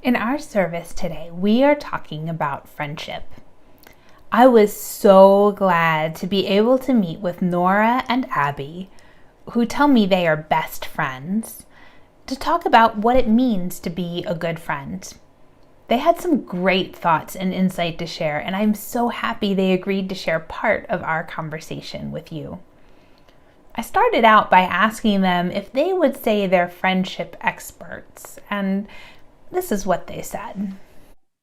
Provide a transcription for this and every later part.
In our service today, we are talking about friendship. I was so glad to be able to meet with Norah and Abby, who tell me they are best friends, to talk about what it means to be a good friend. They had some great thoughts and insight to share, and I'm so happy they agreed to share part of our conversation with you. I started out by asking them if they would say they're friendship experts, and this is what they said.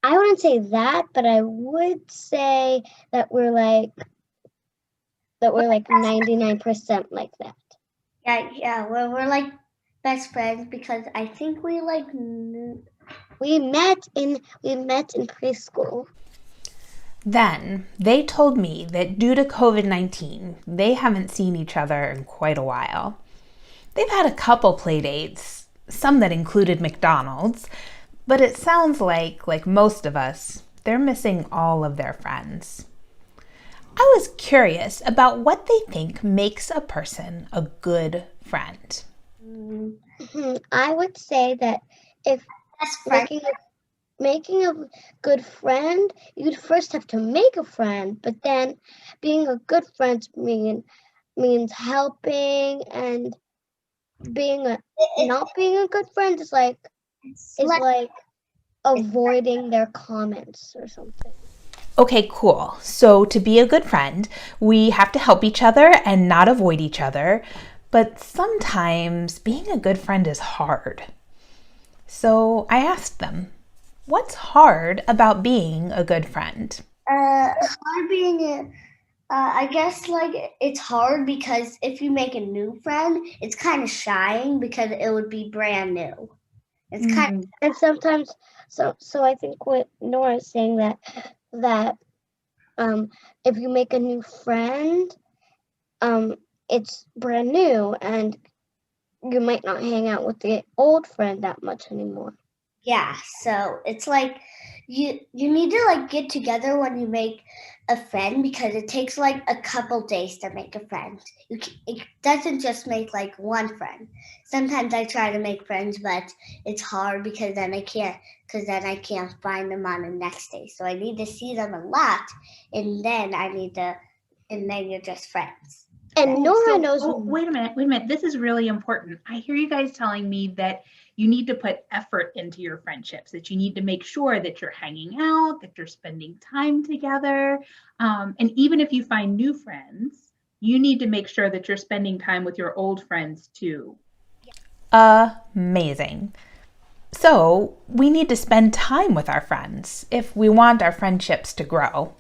I wouldn't say that, but I would say that we're like 99% like that. Yeah. Well, we're like best friends because I think we like. We met in preschool. Then they told me that due to COVID-19, they haven't seen each other in quite a while. They've had a couple play dates, some that included McDonald's, but it sounds like most of us, they're missing all of their friends. I was curious about what they think makes a person a good friend. I would say that if Best friend. making a good friend, you'd first have to make a friend, but then being a good friend means helping, and not being a good friend is like avoiding their comments or something. Okay, cool. So to be a good friend, we have to help each other and not avoid each other. But sometimes being a good friend is hard. So I asked them, what's hard about being a good friend? Hard being a. I guess like it's hard because if you make a new friend, it's kind of shying because it would be brand new. It's kind of. And sometimes, so I think what Nora is saying that if you make a new friend, it's brand new, and you might not hang out with the old friend that much anymore. Yeah, so it's like you need to like get together when you make a friend because it takes like a couple days to make a friend. It doesn't just make like one friend. Sometimes I try to make friends, but it's hard because then I can't find them on the next day. So I need to see them a lot, and then and then you're just friends. And Nora knows. Wait a minute. This is really important. I hear you guys telling me that you need to put effort into your friendships, that you need to make sure that you're hanging out, that you're spending time together. And even if you find new friends, you need to make sure that you're spending time with your old friends too. Amazing. So we need to spend time with our friends if we want our friendships to grow.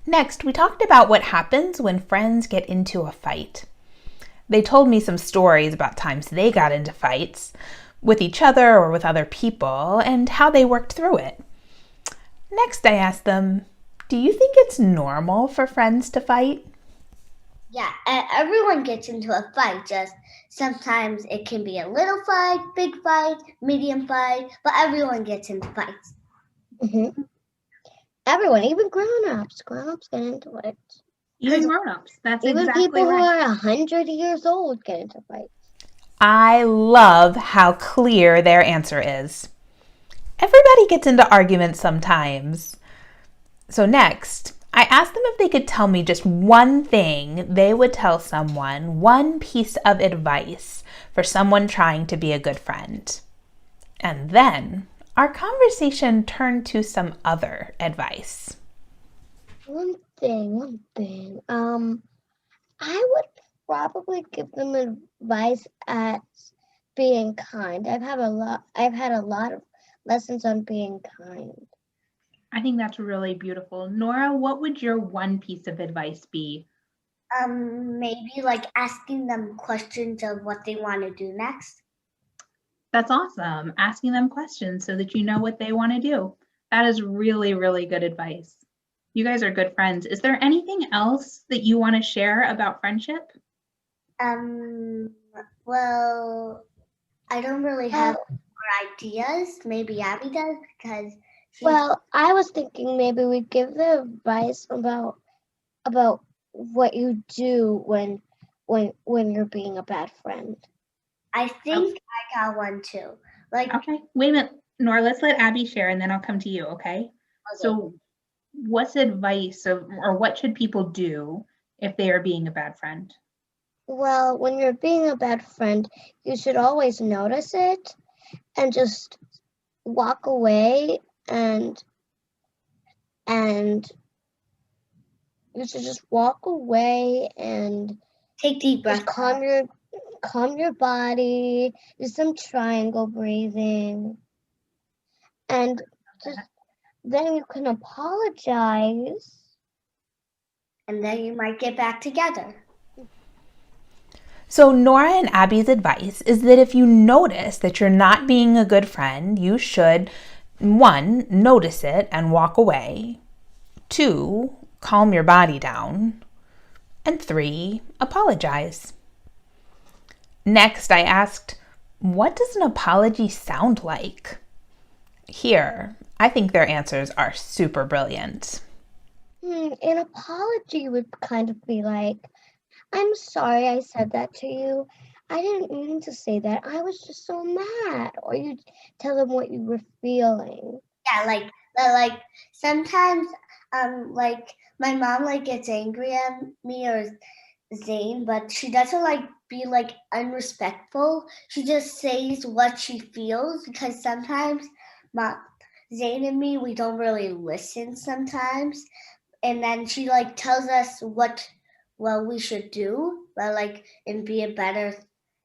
Next, we talked about what happens when friends get into a fight. They told me some stories about times they got into fights with each other or with other people and how they worked through it. Next, I asked them, do you think it's normal for friends to fight? Yeah, everyone gets into a fight. Just sometimes it can be a little fight, big fight, medium fight, but everyone gets into fights. Mm-hmm. Everyone, even grown-ups get into it. Even grown-ups. That's Even exactly people who right. are 100 years old get into fights. I love how clear their answer is. Everybody gets into arguments sometimes. So next, I asked them if they could tell me just one thing they would tell someone, one piece of advice for someone trying to be a good friend. And then our conversation turned to some other advice. One thing. I would probably give them advice at being kind. I've had a lot of lessons on being kind. I think that's really beautiful. Nora, what would your one piece of advice be? Maybe like asking them questions of what they want to do next. That's awesome. Asking them questions so that you know what they want to do. That is really, really good advice. You guys are good friends. Is there anything else that you want to share about friendship? Um, well, I don't really have more ideas. Maybe Abby does because Well, I was thinking maybe we'd give the advice about what you do when you're being a bad friend. I think I got one too. Like Okay, wait a minute. Nora, let's let Abby share and then I'll come to you, okay? So what's advice or what should people do if they are being a bad friend? Well, when you're being a bad friend, you should always notice it and just walk away, and you should just walk away and Take deep just breaths. calm your body, do some triangle breathing, and just then you can apologize. And then you might get back together. So Nora and Abby's advice is that if you notice that you're not being a good friend, you should, 1, notice it and walk away. 2, calm your body down. And 3, apologize. Next, I asked, what does an apology sound like? Here, I think their answers are super brilliant. An apology would kind of be like, I'm sorry I said that to you. I didn't mean to say that. I was just so mad. Or you tell them what you were feeling. Yeah, like sometimes like my mom like gets angry at me or Zane, but she doesn't like be like unrespectful. She just says what she feels, because sometimes Zane and me, we don't really listen sometimes. And then she like tells us what we should do, but like and be a better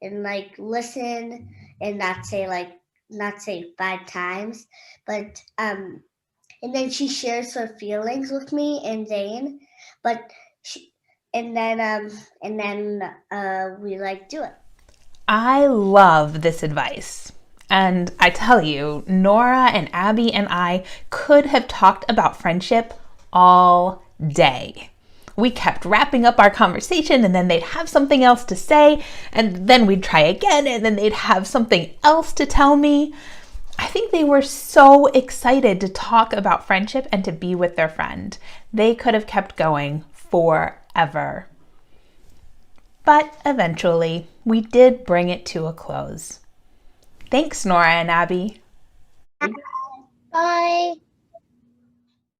and like listen and not say 5 times, but and then she shares her feelings with me and Zane, but she and then we like do it. I love this advice. And I tell you, Nora and Abby and I could have talked about friendship all day. We kept wrapping up our conversation and then they'd have something else to say and then we'd try again and then they'd have something else to tell me. I think they were so excited to talk about friendship and to be with their friend. They could have kept going forever. But eventually, we did bring it to a close. Thanks, Nora and Abby. Bye.